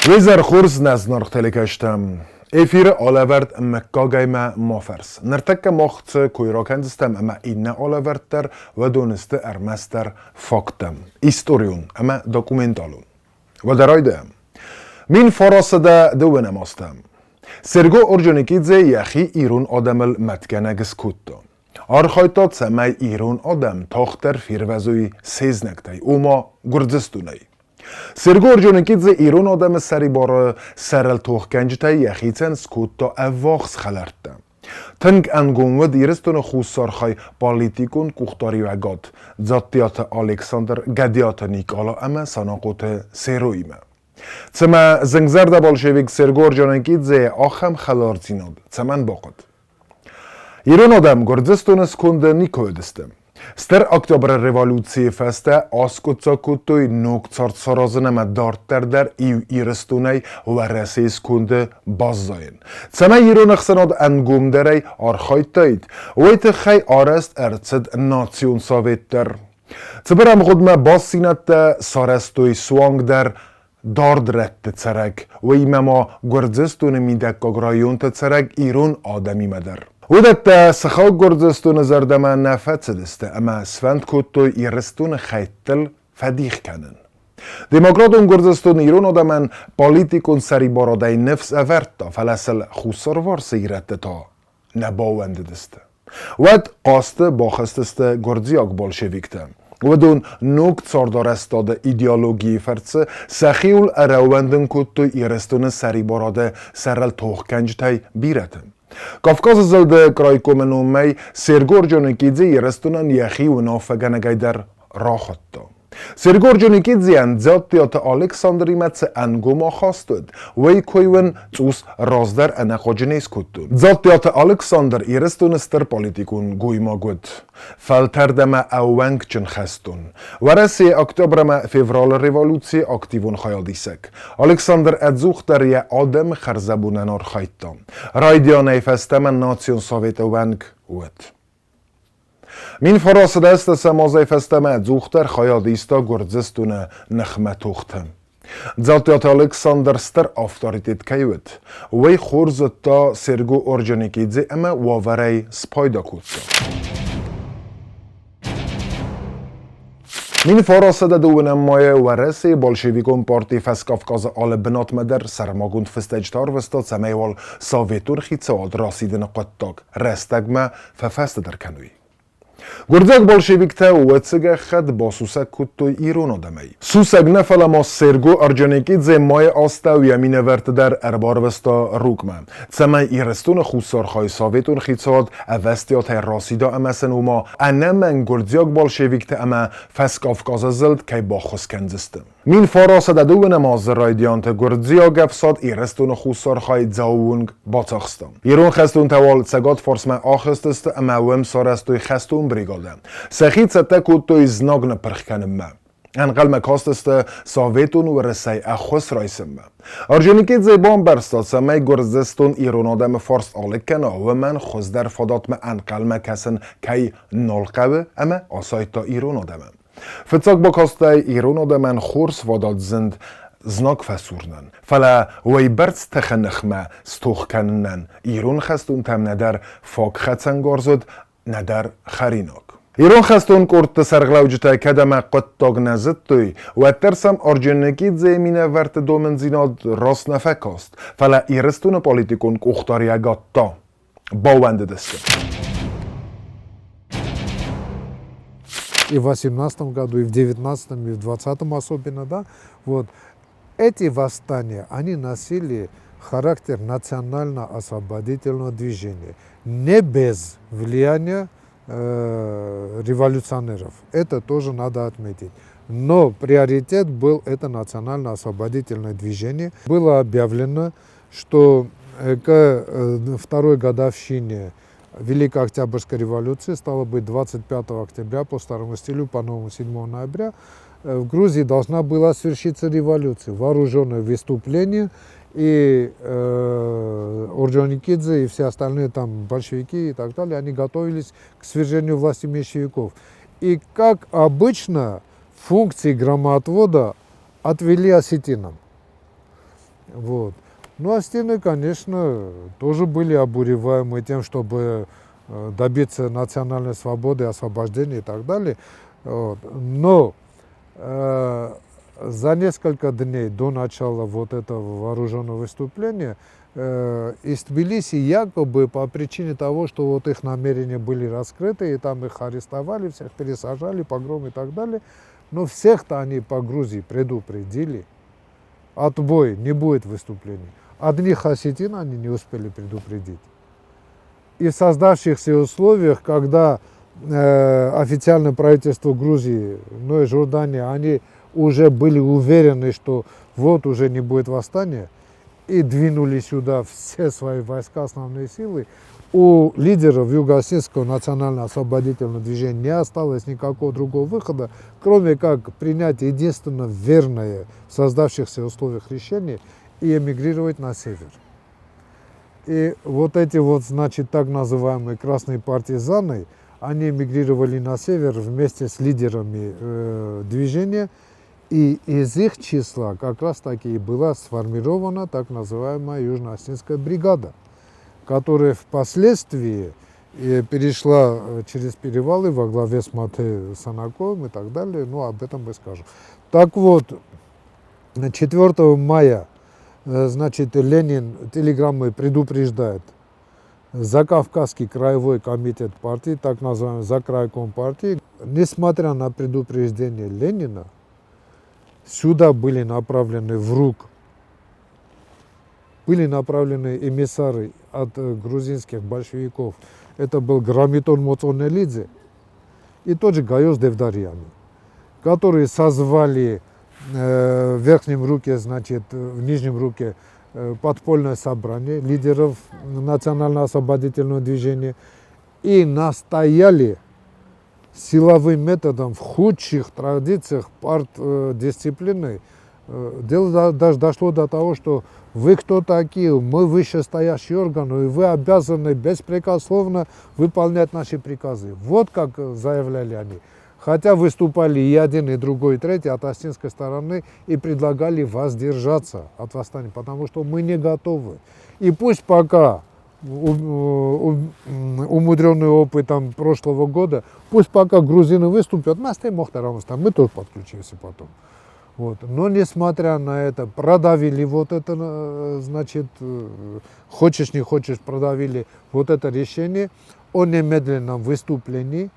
Wizar khurs naznarg telikashtam. Efir Olivert Mekkageima Mofers. Nertekka mocht kuirakendistem ama inne Oliverter wadoniste ermester faktem. Historiun ama dokumentalun. Wadaraydeam. Min farasada duwenemastem. Sergo Orjonikidze yahi irun adamel metkenegis kutto. Arkhaytat samay irun adam tochter firvezui seznektay. Oma Gurdzistunay. Sergo Orjonikidze irun adam sari bar serel tohkenjtay yakhitsen skutto avvax khalarta. Tink angumwed iristun khusarkhay politikun kuhtari vagad. Zattiat Alexander Gadiat Nikola ama sanaqot seroima. Tsama zengzarda bolshevik Sergo Orjonikidze akham khalarzinod. Tsaman baqad. Irun adam Gurdzistun skund Nikodistem. Ster oktober revolucji feste askutsakutoy noktsartsarazına darter der iristunay varesiz kunde bazzayn. Tsama irun xsanad angumderey arkhaytayt. Wayt khay arest ertsed nation sovetter. Tsberam khudma bassinat sarastoy swang der dardret tsarek. Waymama Gurdzistun midakag rayon tsarek irun adami madar. ودت سخاو گردستون زردما نفت دسته اما سفند کتو ایرستون خیتل فدیخ کنن. دموکراتون گردستون ایرون آدمان پالیتیکون سری بارادای نفس اورتا فلسل خوصار وارس ایرد تا نباوند دسته. ود قاست باخستسته گردزیاک بالشویکته. ودون نوک تاردار استاد ایدئولوژی فرڅ سخیول اروندن کتو ایرستون سری باراده سرل توخکنج تای بیرته. Kafkaz zilde kraykomenumey Sergo Orjonikidze yeristunan yahi و nafegenegay der rahatta. Sergo Orjonikidze zattiyat Alexander imats angoma khastod. Way koywen tus razder anaqojnes kuttu. Zattiyat Alexander yeristunister politikun goyma gud. Falterdema awang chen khastun. Warasi oktobrama fevral revolucji aktivun khayadisek. Alexander adzuchter ya adam kharzabunan arkhaytam. Raydianay festaman nation sovet awang wet. Min farasida است سمازای فستم زوختر خیادیستا گرزستونه نخمت توختم. زاتیات الکساندر ستر آفتاریتیت کیوت. وی خورزت تا سرگو اورجونیکیدزه اما واوری سپایدا کودتا. من فراسده دوونه مایه ورسی بالشویکون پارتی فسکافکاز آل بنات مدر سرماگوند فستجتار وستا سمیوال ساویتور خیتسوال راسیدن قطاق رستگمه ففست در کنوی. گردک بالشویکته و تسگ خد با سوسک کتوی ایران آدمی. سوسک نفل ما سرگو ارجانیکیدزه مای آستا و یمین ورت در اربار وستا روکمه. تسمه ایرستون خوصارخای ساویتون خیتساد اوستیات راسیدا امسن و ما انمن گردیاک بالشویکته اما فسکافکاز زلد که با خسکنزستم. من فراسده دو نماز رایدیانت گردزیاک افساد ایرستون خوصارخای زاوونگ باتاخستم. ایران خستون توال تسگات فرسمه آخستست اما وم سارستوی خستون brigadę. Sechit se teku to i znogna prchkanem. Anqal makasteste Sovetun ورسای اخوس رایسم. Orjonikidze bomberstad samay Gurdziston Iran adam fars alekana و من خوز در فدات ما انقل مکسن کی نلقبه اما آسایتا ایران آدمم. فتاق با کاسته ایران آدمن خورس فدات زند زناک فسورنن. فلا وی برز تخنخمه ستوخ کننن. ایران خستون تم ندر فاک خدسن گارزد ندر خریناک. ایران خستون کرد سرغلاوجتا کدام قطاق نزد توی و ترسم ارجنکیدزه مینه ورت دومن زیناد راست نفکاست. فلا ایرستون پالیتیکون کختاری گاتا باوند دسته. И в 18 году, и в 19, и в 20 особенно, да, вот эти восстания, они носили характер национально-освободительного движения, не без влияния революционеров. Это тоже надо отметить. Но приоритет был это национально-освободительное движение. Было объявлено, что к второй годовщине Великой Октябрьской революции, стало быть 25 октября по старому стилю, по-новому 7 ноября, в Грузии должна была совершиться революция, вооруженное выступление, и Орджоникидзе и все остальные там большевики и так далее, они готовились к свержению власти меньшевиков. И как обычно функции громоотвода отвели осетинам. Вот. Ну а стены, конечно, тоже были обуреваемы тем, чтобы добиться национальной свободы, освобождения и так далее. Вот. Но за несколько дней до начала вот этого вооруженного выступления из Тбилиси якобы по причине того, что вот их намерения были раскрыты, и там их арестовали, всех пересажали, погром и так далее, но всех-то они по Грузии предупредили, отбой, не будет выступлений. Одних осетин они не успели предупредить. И в создавшихся условиях, когда официальное правительство Грузии, ну и Жордании, они уже были уверены, что вот уже не будет восстания, и двинули сюда все свои войска, основные силы, у лидеров Юго-Осетского национально-освободительного движения не осталось никакого другого выхода, кроме как принять единственно верное в создавшихся условиях решение и эмигрировать на север. И вот эти вот, значит, так называемые красные партизаны, они эмигрировали на север вместе с лидерами движения, и из их числа как раз таки и была сформирована так называемая Южно-Осетинская бригада, которая впоследствии перешла через перевалы во главе с Мате Санаковым и так далее, ну об этом мы скажем. Так вот, 4 мая, значит, Ленин телеграммой предупреждает Закавказский краевой комитет партии, так называемый Закрайком партии, несмотря на предупреждение Ленина, сюда были направлены в РУК, были направлены эмиссары от грузинских большевиков. Это был Грамитон Моцонелидзе и тот же Гайос Девдарьян, которые созвали в верхнем руке, значит, в нижнем руке подпольное собрание лидеров национально-освободительного движения и настояли силовым методом в худших традициях партдисциплины. Дело даже дошло до того, что вы кто такие, мы вышестоящий орган, и вы обязаны беспрекословно выполнять наши приказы. Вот как заявляли они. Хотя выступали и один, и другой, и третий от осетинской стороны и предлагали воздержаться от восстания, потому что мы не готовы. И пусть пока умудренный опытом прошлого года, пусть пока грузины выступят, мы тоже подключимся потом. Вот. Но несмотря на это, продавили вот это, значит, хочешь не хочешь, продавили вот это решение о немедленном выступлении,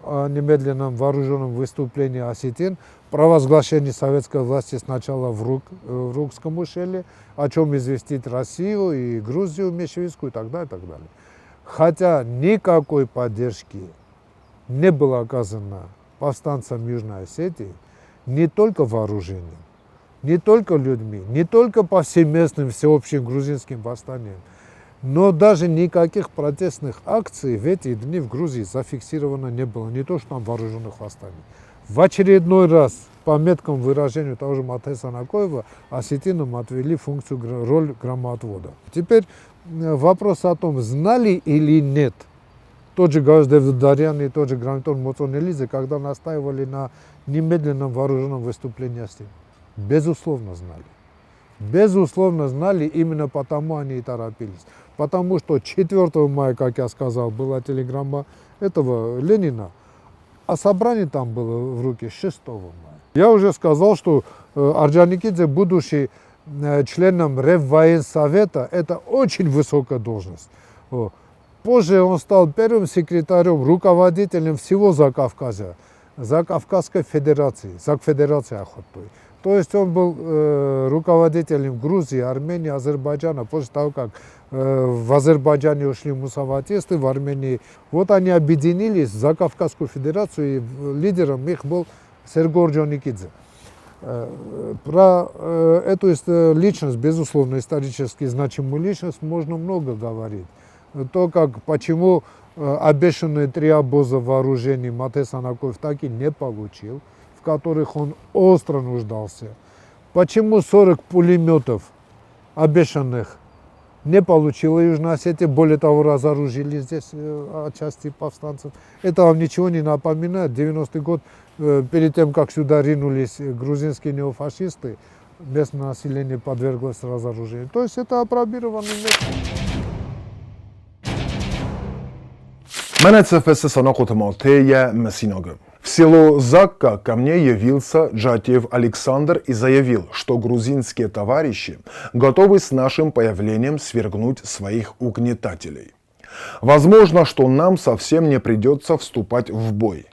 о немедленном вооруженном выступлении осетин, провозглашении советской власти сначала в Рукском ущелье, о чем известить Россию и Грузию меньшевистскую и так далее, и так далее. Хотя никакой поддержки не было оказано повстанцам Южной Осетии, не только вооружением, не только людьми, не только повсеместным всеобщим грузинским восстанием, но даже никаких протестных акций в эти дни в Грузии зафиксировано не было, не то что там вооруженных восстаний. В очередной раз, по меткому выражению того же Мате Санакоева, осетинам отвели функцию, роль громоотвода. Теперь вопрос о том, знали или нет тот же Гайос Девдарьян и тот же Грамитон Моцонелидзе, когда настаивали на немедленном вооруженном выступлении осетин. Безусловно знали. Безусловно знали, именно потому они и торопились. Потому что 4 мая, как я сказал, была телеграмма этого Ленина, а собрание там было в руке 6 мая. Я уже сказал, что Орджоникидзе, будучи членом Реввоенсовета, это очень высокая должность. Позже он стал первым секретарем, руководителем всего Закавказья, Закавказской федерации, Закфедерации Охотой. То есть он был руководителем Грузии, Армении, Азербайджана. После того, как в Азербайджане ушли мусаватисты, в Армении, вот они объединились в Закавказскую федерацию, и лидером их был Сергей Орджоникидзе. Про эту личность, безусловно, исторически значимую личность, можно много говорить. То, как, почему обещанные 3 обоза вооружений Мате Санакоев так и не получил, в которых он остро нуждался. Почему 40 пулеметов обещанных не получила Южная Осетия, более того, разоружили здесь отчасти повстанцев. Это вам ничего не напоминает? 90-й год, перед тем, как сюда ринулись грузинские неофашисты, местное население подверглось разоружению. То есть это апробированный метод. МНЦФС Санахот Малтея Мессинога. В село Закка ко мне явился Джатиев Александр и заявил, что грузинские товарищи готовы с нашим появлением свергнуть своих угнетателей. Возможно, что нам совсем не придется вступать в бой.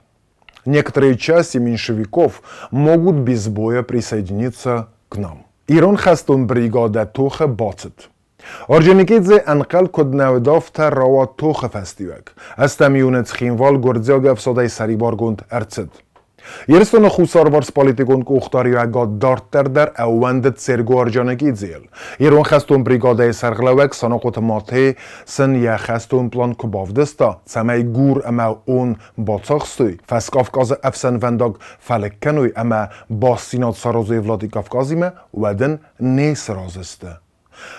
Некоторые части меньшевиков могут без боя присоединиться к нам. Ирон хастун бригада Туха Бацет. Orgenikidze anqal kodnavdov rawa Tucha festiwak. Astam Yunets Xinval Gordziagev Sodai Saribargund Erced. Երստոնը խուսարվարս պոլիտիկոն կուղտարիագատ դարտեր դար ավանդդ սերգո Orgenikidze. Իրոն խաստուն բրիգադայի սարղլավակ սանոկոտ մաթե սն յախաստուն պլան կբավդստա ծամայ գուր ամա on բացախստույ ֆաս Կավկազը əfsən վանդակ ֆալեկկանույ ամա բասինատ սարոզույ Վլադի Կավկազիմը վադն նես разысты.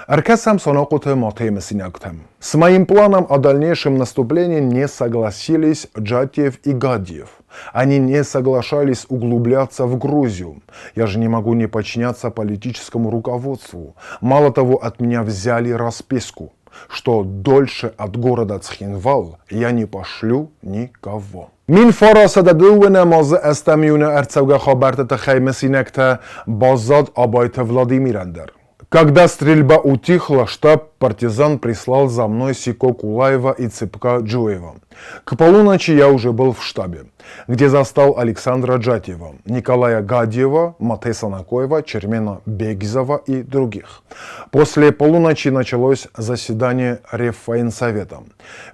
Аркасам Санокута Матеем Синактам. С моим планом о дальнейшем наступлении не согласились Джатиев и Гадиев. Они не соглашались углубляться в Грузию. Я же не могу не подчиняться политическому руководству. Мало того, от меня взяли расписку, что дольше от города Цхинвал я не пошлю никого. Мин фараса дадуена маза эстамиуна эрцевга хабарта тахайме синекта базад абайта Владимирандер. Когда стрельба утихла, штаб партизан прислал за мной Сико Кулаева и Цыпка Джуева. К полуночи я уже был в штабе, где застал Александра Джатиева, Николая Гадиева, Матея Санакоева, Чермена Бегизова и других. После полуночи началось заседание Реввоенсовета.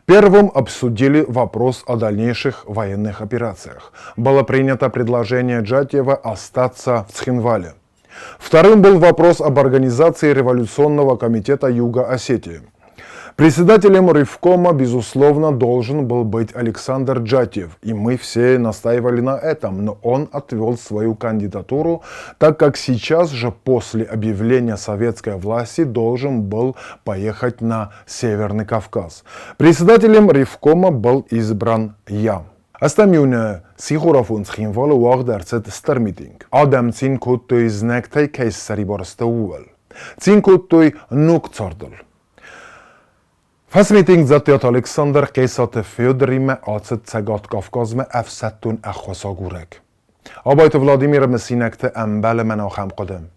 Первым обсудили вопрос о дальнейших военных операциях. Было принято предложение Джатиева остаться в Цхинвале. Вторым был вопрос об организации революционного комитета Юга Осетии. Председателем Ревкома, безусловно, должен был быть Александр Джатиев, и мы все настаивали на этом, но он отвел свою кандидатуру, так как сейчас же после объявления советской власти должен был поехать на Северный Кавказ. Председателем Ревкома был избран я. Աստամյունը սիխորաֆուն Ցխինվալը ուաղ դարձել ստարմիտինգ Ադամ ցին կոտոյ զնեկտay կայսարի բարստը ուվել ցին կոտոյ նուկ ծարդել Ֆասմիտինգ զատյատ Ալեքսանդր կայսատը Ֆյոդրիմը ացդ ցագատ Կավկազմը əfsəttun əxvasagurek Абайта Владимира Мессинекте əmbələ mənəxəm qadəm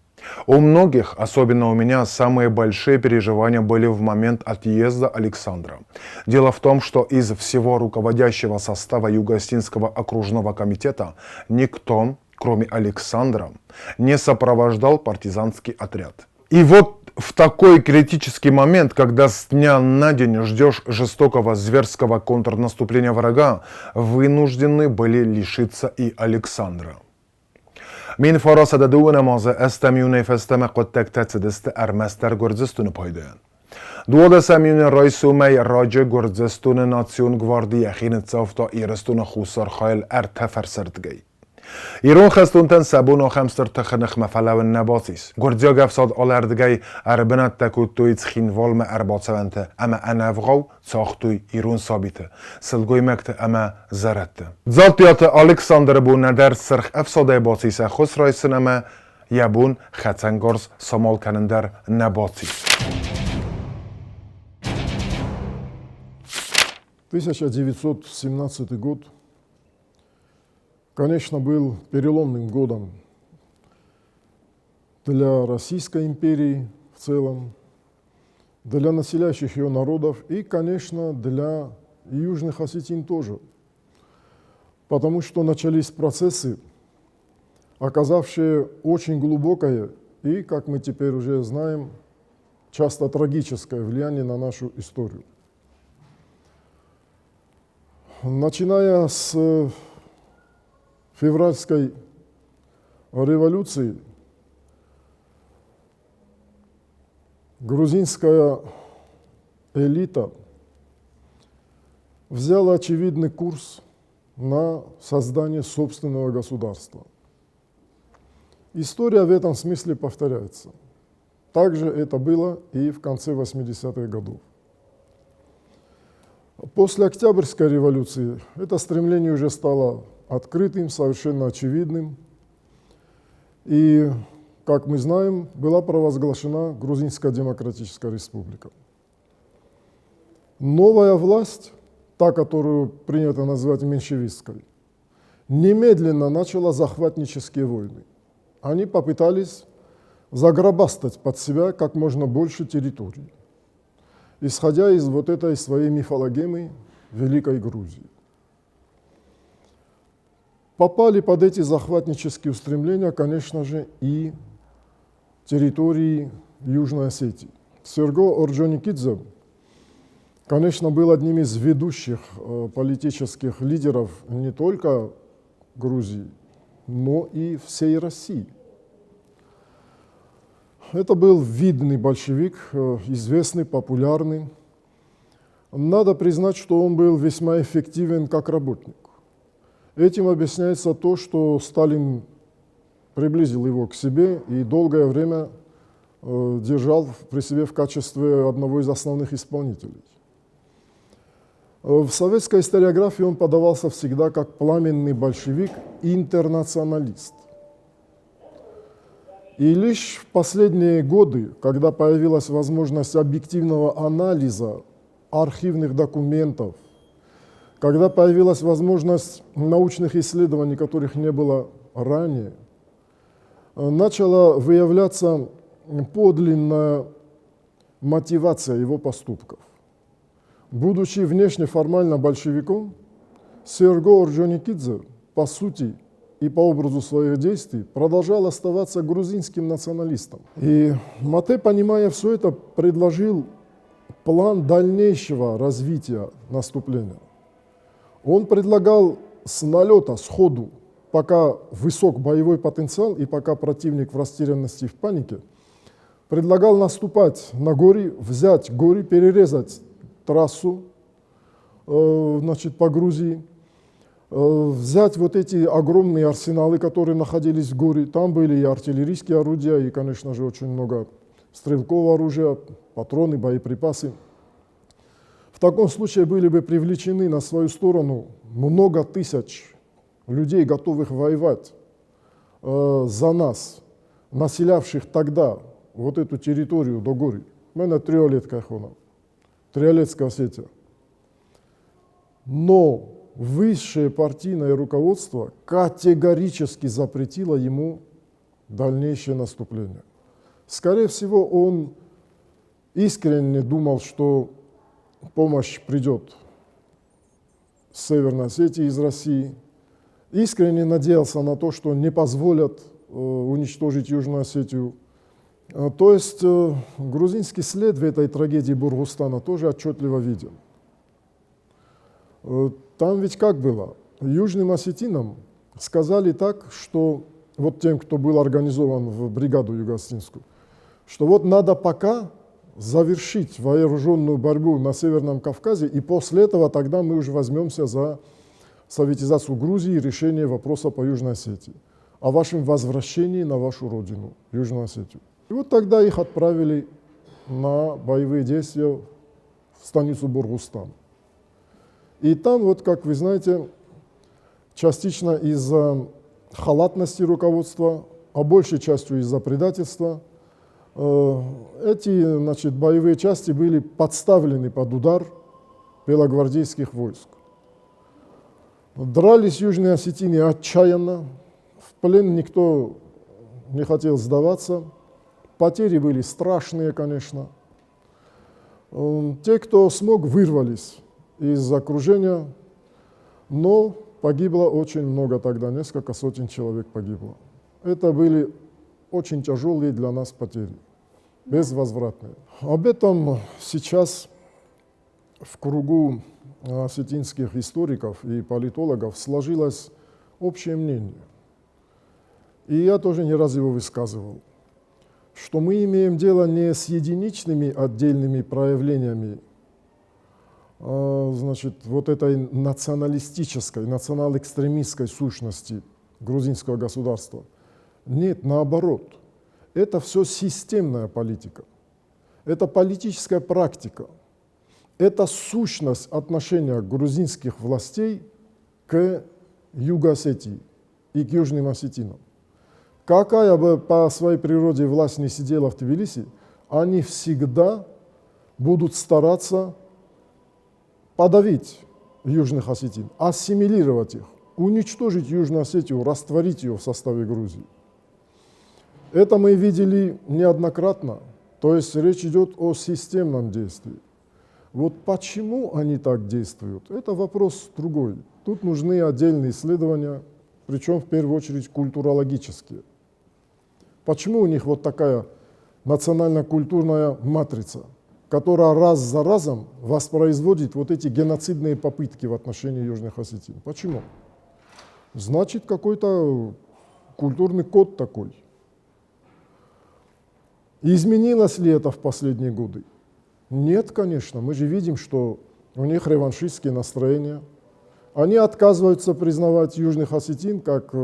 У многих, особенно у меня, самые большие переживания были в момент отъезда Александра. Дело в том, что из всего руководящего состава Юго-Осетинского окружного комитета никто, кроме Александра, не сопровождал партизанский отряд. И вот в такой критический момент, когда с дня на день ждешь жестокого зверского контрнаступления врага, вынуждены были лишиться и Александра. Min farasada duuna maza estamiune festeme qottek tetsidiste ermester Gürcistan'ı paydayan. Duada samiune raisumey race Gürcistan'ı nasyon gvardiya xinit zafta İristun'ı xusar xayl tefer serdgey. İran xestunten sabun xemster txnx mefalaw nabatis. Gürciya gafsad alerdgey erbenat tekuttoy Tsxinval me erbatsavente ama anavgaw saxtoy İran sabite. Silgoy mekte ama zarette. Zatiyat Alexander bu nadar sırx efsaday batis xus raysin ama yabun xatsangors samal kanender nabatis. 1917 год, конечно, был переломным годом для Российской империи в целом, для населяющих ее народов и, конечно, для южных осетин тоже. Потому что начались процессы, оказавшие очень глубокое и, как мы теперь уже знаем, часто трагическое влияние на нашу историю. Начиная с февральской революции, грузинская элита взяла очевидный курс на создание собственного государства. История в этом смысле повторяется. Также это было и в конце 80-х годов. После Октябрьской революции это стремление уже стало открытым, совершенно очевидным. И как мы знаем, была провозглашена Грузинская Демократическая Республика. Новая власть, та, которую принято называть меньшевистской, немедленно начала захватнические войны. Они попытались загробастать под себя как можно больше территорий, исходя из вот этой своей мифологемы Великой Грузии. Попали под эти захватнические устремления, конечно же, и территории Южной Осетии. Серго Орджоникидзе, конечно, был одним из ведущих политических лидеров не только Грузии, но и всей России. Это был видный большевик, известный, популярный. Надо признать, что он был весьма эффективен как работник. Этим объясняется то, что Сталин приблизил его к себе и долгое время держал при себе в качестве одного из основных исполнителей. В советской историографии он подавался всегда как пламенный большевик, интернационалист. И лишь в последние годы, когда появилась возможность объективного анализа архивных документов, когда появилась возможность научных исследований, которых не было ранее, начала выявляться подлинная мотивация его поступков. Будучи внешне формально большевиком, Серго Орджоникидзе, по сути и по образу своих действий, продолжал оставаться грузинским националистом. И Мате, понимая все это, предложил план дальнейшего развития наступления. Он предлагал с налета, сходу, пока высок боевой потенциал и пока противник в растерянности и в панике, предлагал наступать на Гори, взять Гори, перерезать трассу по Грузии, взять вот эти огромные арсеналы, которые находились в Гори. Там были и артиллерийские орудия, и, конечно же, очень много стрелкового оружия, патроны, боеприпасы. В таком случае были бы привлечены на свою сторону много тысяч людей, готовых воевать за нас, населявших тогда вот эту территорию до Гори. У меня Триолетская Осетия. Но высшее партийное руководство категорически запретило ему дальнейшее наступление. Скорее всего, он искренне думал, что помощь придет с Северной Осетии, из России. Искренне надеялся на то, что не позволят уничтожить Южную Осетию. То есть грузинский след в этой трагедии Бургустана тоже отчетливо виден. Там ведь как было? Южным осетинам сказали так, что вот тем, кто был организован в бригаду юго-осетинскую, что вот надо пока завершить вооруженную борьбу на Северном Кавказе, и после этого тогда мы уже возьмемся за советизацию Грузии и решение вопроса по Южной Осетии, о вашем возвращении на вашу родину, Южную Осетию. И вот тогда их отправили на боевые действия в станицу Бургустан. И там, вот как вы знаете, частично из-за халатности руководства, а большей частью из-за предательства, эти боевые части были подставлены под удар белогвардейских войск. Дрались южные осетины отчаянно, в плен никто не хотел сдаваться, потери были страшные, конечно. Те, кто смог, вырвались из окружения, но погибло очень много тогда, несколько сотен человек погибло. Это были очень тяжелые для нас потери, безвозвратные. Об этом сейчас в кругу осетинских историков и политологов сложилось общее мнение. И я тоже не раз его высказывал, что мы имеем дело не с единичными отдельными проявлениями вот этой националистической, национал-экстремистской сущности грузинского государства. Нет, наоборот. Это все системная политика. Это политическая практика. Это сущность отношения грузинских властей к Юго-Осетии и к Южным Осетинам. какая бы по своей природе власть не сидела в Тбилиси, они всегда будут стараться подавить южных осетин, ассимилировать их, уничтожить Южную Осетию, растворить ее в составе Грузии. Это мы видели неоднократно, то есть речь идет о системном действии. Вот почему они так действуют, это вопрос другой. Тут нужны отдельные исследования, причем в первую очередь культурологические. Почему у них вот такая национально-культурная матрица, которая раз за разом воспроизводит вот эти геноцидные попытки в отношении южных осетин? Почему? Значит, какой-то культурный код такой. Изменилось ли это в последние годы? Нет, конечно. Мы же видим, что у них реваншистские настроения. Они отказываются признавать южных осетин как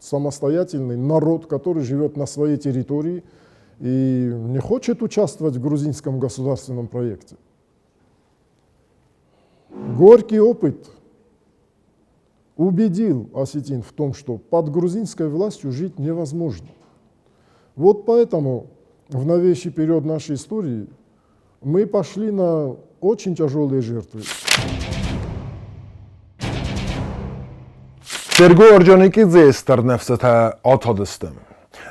самостоятельный народ, который живет на своей территории и не хочет участвовать в грузинском государственном проекте. Горький опыт убедил осетин в том, что под грузинской властью жить невозможно. Вот поэтому в новейший период нашей истории мы пошли на очень тяжелые жертвы. Sergo Orjonikidze ester nefsete atadistım.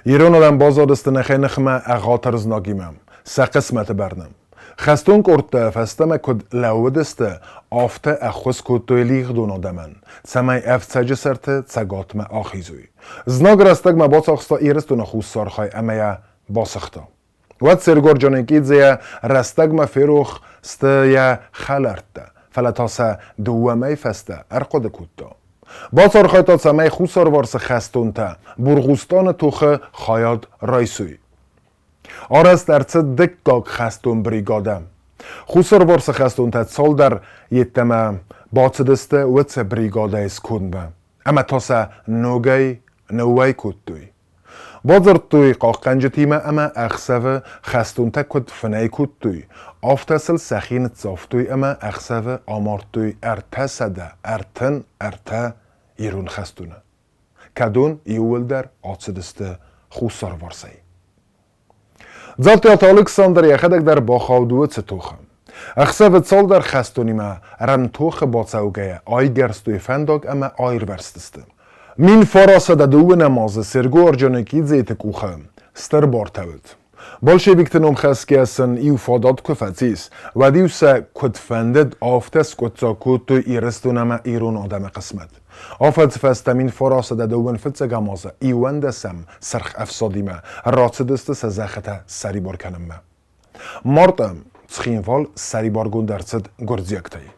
İran'dan bazadistine xenixme ağatırız nagimem. Saqismet bernam. Xastun kortta festeme kod laudiste afte axus kotoyliq donadaman. Samay eftsacı serte tsagatme axizuy. Znagrastagma basaxsta iristuna xussarxay amaya basıxta. Wat Sergo Orjonikidze rastagma ferux staya xalartta. Falatasa duwamay feste arqad kutta. بازار خیتات سمه خوسار وارس خستونته برغوستان توخه خیاد رایسوی آرست در چه دکاک خستون بریگادم خوسار وارس خستونته سال در یتمه باچدسته و چه بریگاده از کن به اما تاسه نوی کد توی بازار توی قاقنج تیمه اما اخصوه خستونته کد فنه کد توی آفتسل سخین تصاف توی اما اخصوه آمار توی ارتسده ارته ایرون خستونه کدون ایول در آتسدسته خوصار وارسی زالتیات الکساندر یخدک در باخاودوه چطوخه اخصوه سال در خستونیمه رن توخه باچوگه آی گرستوی فنداگ اما آیر ورستسته مین فراسده دو نمازه سرگو ارجانکیدزه تکوخه ستر بارتوید Bolşeviktin xəskəsin ifadət küfətsiz və deyusə kütfəndid aftəs kütsakutu iristunama irun adamı qismət. Afət fəstəmin farasıda dövün fıtsəqamazı ivəndəsəm sırx əfsadimə, ratsıdısты səzəxətə səribar kənimə. Martım çıxinval səribar gündərçid gürziyəktəy.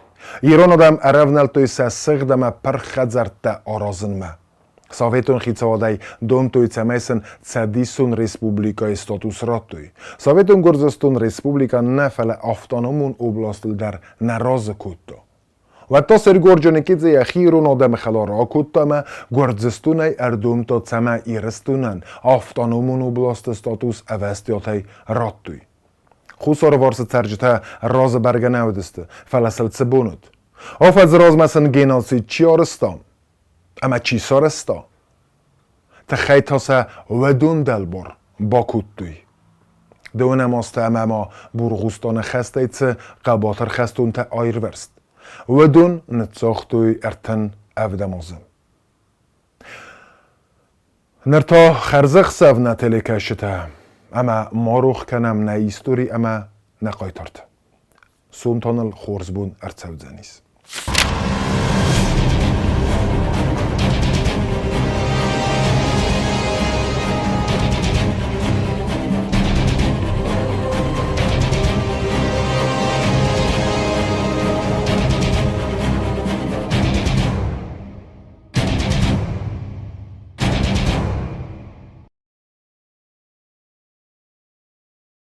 İran adam ərəvnəltөй səsıqdəmə pərxədzərtdə arazınmə. Советон хицавадай донтои цамайсын цадисун республикаи статус раттои. Советон Гурзистон республика нефеле автономун областил дар наразы кутто. Ва та Серго Орджоникидзе яхирун адам халара куттама Гурзистунай ардумто цама иристунан автономун области статус авастиотай раттои. Хусар варсы царжита разы барганавдисты фаласыл цибунут. Афаз размасын геноцид чиарыстан. اما چی سارستا تخیتاسه ودون دلبار با کتوی دو نماسته اما برغوستان خسته ایتسه قباتر خستون تا آیر ورست ودون نتساختوی ارتن افدمازم نرتا خرزخ سو نتلی کشته اما ماروخ کنم نه ایستوری اما نقایتارت سونتان الخورزبون ارتسو زنیز